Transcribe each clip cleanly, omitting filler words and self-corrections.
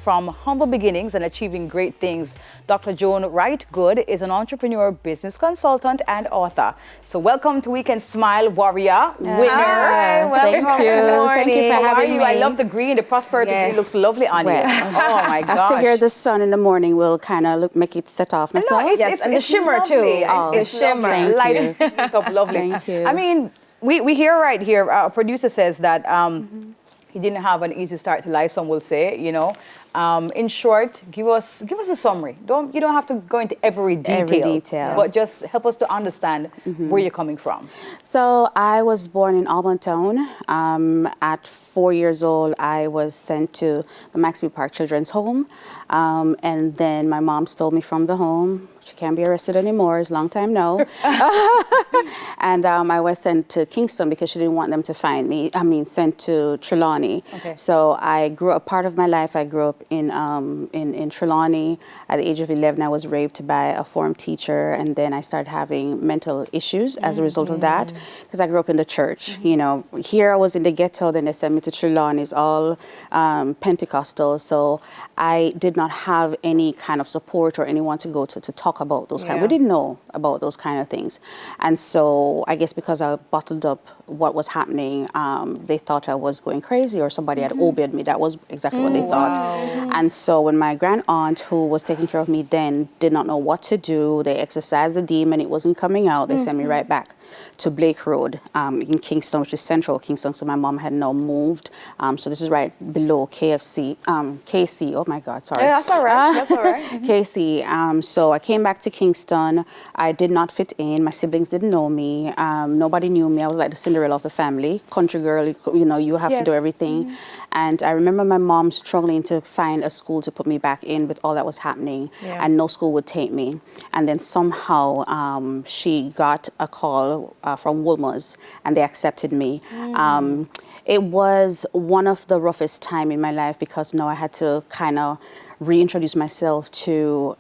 From humble beginnings and achieving great things, Dr. Joan Wright Good is an entrepreneur, business consultant, and author. So welcome to Weekend Smile Warrior winner. Hi, Thank you. Thank you for having me. I love the green, the prosperity. Yes. It looks lovely on you. Oh my gosh. I figure the sun in the morning will kind of make it set off myself. No, it's and the shimmer lovely. too. Oh, The shimmer. Thank Light you. is picking it up lovely. Thank you. I mean, we hear right here, our producer says that he didn't have an easy start to life, some will say, you know. In short, give us a summary. You don't have to go into every detail. But just help us to understand where you're coming from. So I was born in Allentown. At 4 years old, I was sent to the Maxfield Park Children's Home. And then my mom stole me from the home. She can't be arrested anymore. It's a long time now. And I was sent to Kingston because she didn't want them to find me. I mean, sent to Trelawney. Okay. So I grew up, part of my life, I grew up in Trelawney. At the age of 11, I was raped by a form teacher. And then I started having mental issues as a result of that. Because I grew up in the church. You know, here I was in the ghetto. Then they sent me to Trelawney. It's all Pentecostal. So I did not have any kind of support or anyone to go to talk about those kind. We didn't know about those kind of things. And so I guess because I bottled up what was happening, they thought I was going crazy or somebody had obeyed me. That was exactly what they thought. And so when my grand aunt, who was taking care of me then, did not know what to do, they exorcised the demon, it wasn't coming out, they sent me right back to Blake Road in Kingston, which is central Kingston. So my mom had now moved. So this is right below KC. Oh my God, sorry. Yeah, that's all right. That's all right. KC. So I came back to Kingston. I did not fit in. My siblings didn't know me. Nobody knew me. I was like the Cinderella of the family. Country girl, you know, you have to do everything. And I remember my mom struggling to find a school to put me back in with all that was happening. And no school would take me. And then somehow she got a call from Wolmer's and they accepted me. It was one of the roughest time in my life because now I had to kind of reintroduce myself to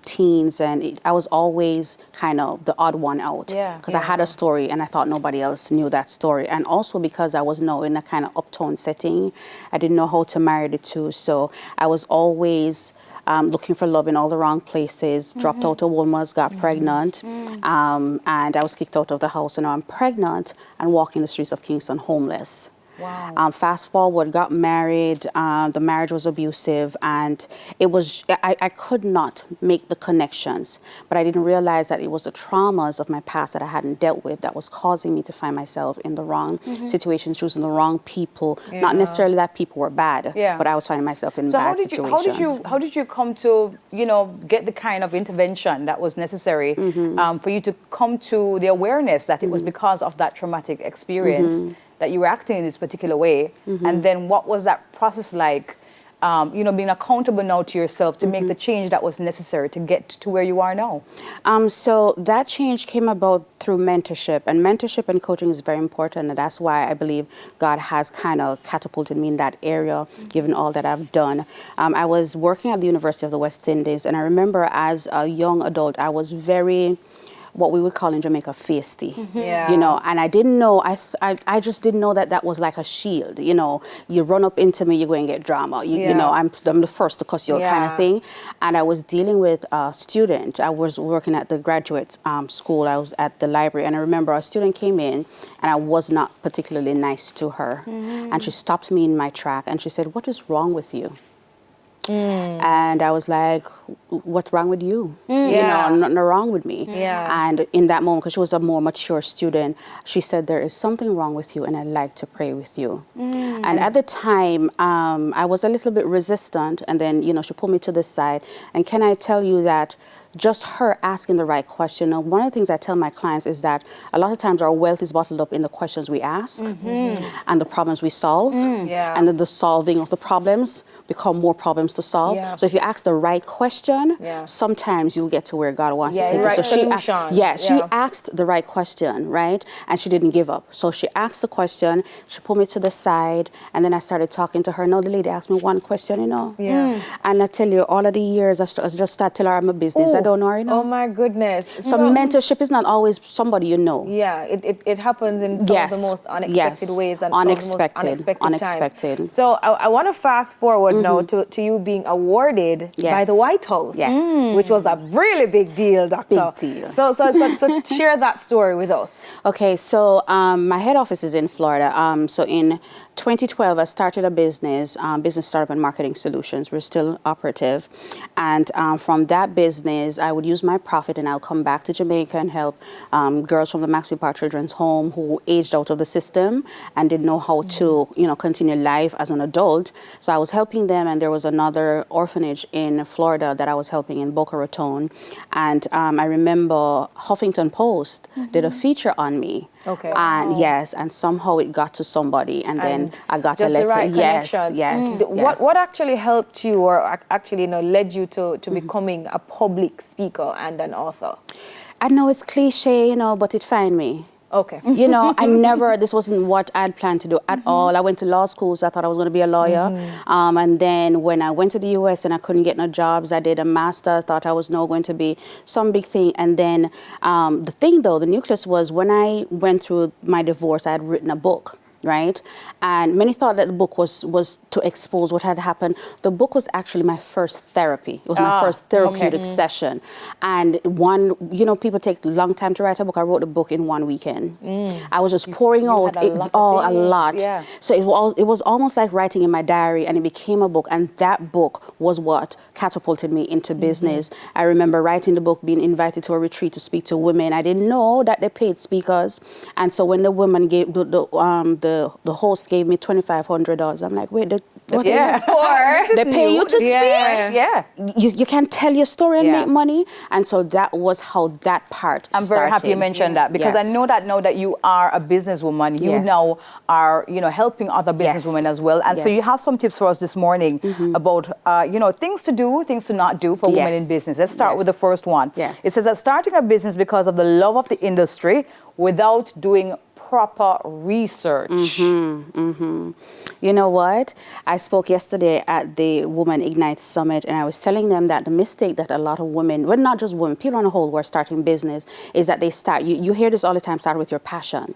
teens, and I was always kind of the odd one out because I had a story and I thought nobody else knew that story, and also because I was now in a kind of uptown setting. I didn't know how to marry the two, so I was always looking for love in all the wrong places, dropped out of Wolmer's, got pregnant, and I was kicked out of the house, and now I'm pregnant and walking the streets of Kingston homeless. Wow. Fast forward, got married, the marriage was abusive, and it was, I could not make the connections, but I didn't realize that it was the traumas of my past that I hadn't dealt with that was causing me to find myself in the wrong situations, choosing the wrong people. Not necessarily that people were bad, but I was finding myself in bad situations. How did you come to, you know, get the kind of intervention that was necessary for you to come to the awareness that it was because of that traumatic experience that you were acting in this particular way? And then what was that process like, you know, being accountable now to yourself to make the change that was necessary to get to where you are now? So that change came about through mentorship, and coaching is very important, and that's why I believe God has kind of catapulted me in that area, given all that I've done. I was working at the University of the West Indies, and I remember as a young adult, I was very, what we would call in Jamaica, feisty, you know, and I didn't know, I just didn't know that that was like a shield, you know, you run up into me, you're going to get drama, you know, I'm the first to cuss you kind of thing. And I was dealing with a student. I was working at the graduate school, I was at the library, and I remember a student came in and I was not particularly nice to her. And she stopped me in my track and she said, "What is wrong with you?" And I was like, "What's wrong with you?" You know, nothing wrong with me. And in that moment, because she was a more mature student, she said, "There is something wrong with you and I'd like to pray with you." And at the time, I was a little bit resistant. And then, you know, she pulled me to the side. And can I tell you that just her asking the right question. Now, one of the things I tell my clients is that a lot of times our wealth is bottled up in the questions we ask and the problems we solve. And then the solving of the problems become more problems to solve. So if you ask the right question, sometimes you'll get to where God wants to take you. So she asked the right question, right? And she didn't give up. So she asked the question, she pulled me to the side, and then I started talking to her. No, the lady asked me one question, you know. And I tell you, all of the years, I just started telling her I'm a business I don't already know. Oh my goodness. So mentorship is not always somebody you know. Yeah, it happens in some of the most unexpected ways and unexpected times. So I want to fast forward now to you being awarded by the White House, which was a really big deal, Doctor. Big deal. So share that story with us. Okay, so my head office is in Florida. So in 2012, I started a business startup and marketing solutions. We're still operative. And from that business, I would use my profit and I'll come back to Jamaica and help girls from the Maxfield Park Children's Home who aged out of the system and didn't know how to, continue life as an adult. So I was helping them, and there was another orphanage in Florida that I was helping in Boca Raton. And I remember Huffington Post did a feature on me. Okay. And yes, and somehow it got to somebody, and then I got a letter. The right yes. What actually helped you, or actually led you to becoming a public speaker and an author? I know it's cliche, but it found me. Okay. This wasn't what I'd planned to do at all. I went to law school, so I thought I was going to be a lawyer. And then when I went to the U.S. and I couldn't get no jobs, I did a master. I thought I was now going to be some big thing. And then the nucleus was when I went through my divorce, I had written a book. Right? And many thought that the book was to expose what had happened. The book was actually my first therapy. It was my first therapeutic session. And people take a long time to write a book. I wrote the book in 1 weekend. I was just pouring out a lot. Yeah. So it was almost like writing in my diary, and it became a book. And that book was what catapulted me into business. I remember writing the book, being invited to a retreat to speak to women. I didn't know that they paid speakers. And so when the woman gave the host gave me $2,500. I'm like, wait, what is this for? They pay you to speak? Yeah. You can tell your story and make money. And so that was how that part started. I'm very happy you mentioned that, because I know that now that you are a businesswoman, you now are, helping other businesswomen as well. And so you have some tips for us this morning about, things to do, things to not do for women in business. Let's start with the first one. Yes. It says that starting a business because of the love of the industry without doing proper research. You know what? I spoke yesterday at the Women Ignite Summit, and I was telling them that the mistake that a lot of women, well, not just women, people on the whole who are starting business, is that they start, you hear this all the time, start with your passion.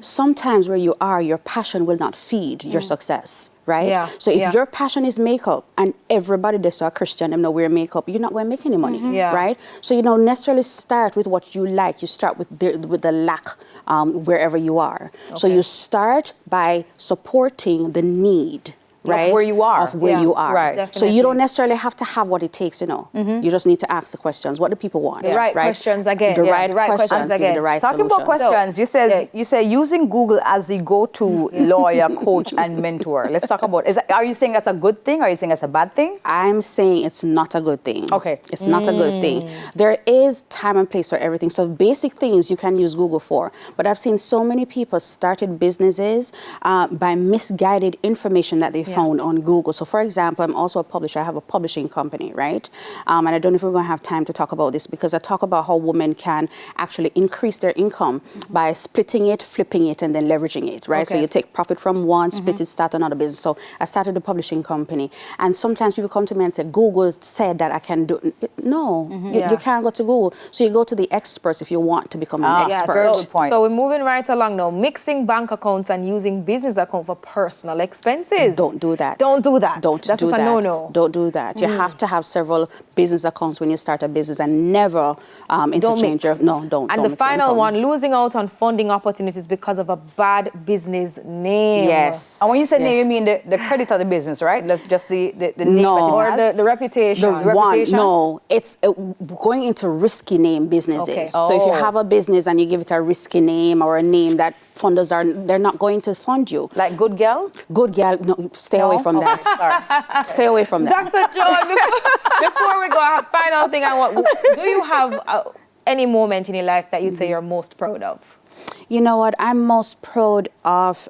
Sometimes where you are, your passion will not feed your success. Right? Yeah. So if your passion is makeup, and everybody that's a Christian, them know wear makeup, you're not going to make any money, right? So you don't necessarily start with what you like. You start with the lack wherever you are. Okay. So you start by supporting the need. Right? Of where you are. Of where you are. Right. So you don't necessarily have to have what it takes, You just need to ask the questions. What do people want? The right questions again. The right questions again. The right Talking solutions. about questions, you say using Google as the go-to lawyer, coach, and mentor. Let's talk about, are you saying that's a good thing? Or are you saying that's a bad thing? I'm saying it's not a good thing. Okay. It's not a good thing. There is time and place for everything. So basic things you can use Google for. But I've seen so many people started businesses by misguided information that they found on Google. So for example, I'm also a publisher. I have a publishing company, right? And I don't know if we're going to have time to talk about this, because I talk about how women can actually increase their income by splitting it, flipping it, and then leveraging it, right? So you take profit from one, split it, start another business. So I started a publishing company. And sometimes people come to me and say, Google said that I can do it. No, you can't go to Google. So you go to the experts if you want to become an expert. Very good point. So we're moving right along now. Mixing bank accounts and using business account for personal expenses. Don't do that. Don't do that. That's a no-no. Don't do that. You have to have several business accounts when you start a business, and never interchange your... No, don't. And the final one, losing out on funding opportunities because of a bad business name. Yes. And when you say name, you mean the credit of the business, right? Just the name No. that it has? Or the reputation. No, it's going into risky name businesses. Okay. So if you have a business and you give it a risky name or a name that funders they're not going to fund you. Like Good Girl? Good Girl, no, stay away from that. Stay away from that. Dr. John, before we go, final thing I want, do you have any moment in your life that you'd say you're most proud of? You know what? I'm most proud of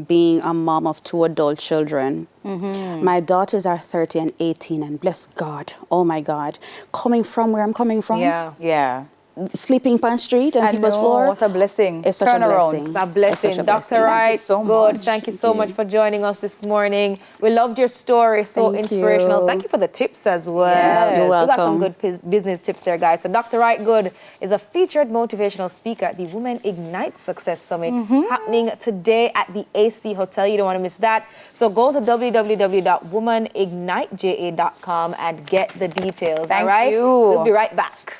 being a mom of 2 adult children. My daughters are 30 and 18, and bless God, oh my God, coming from where I'm coming from. Yeah. sleeping on street and people's floor. What a blessing. It's such a blessing. It's a blessing. It's such a Dr. blessing. Wright, so good. much. Thank you so much for joining us this morning. We loved your story. So Thank inspirational. you. Thank you for the tips as well. Yes. You're We got some welcome. good business tips there, guys. So Dr. Wright Good is a featured motivational speaker at the Women Ignite Success Summit happening today at the AC Hotel. You don't want to miss that. So go to www.womanigniteja.com and get the details. Thank all right? you. We'll be right back.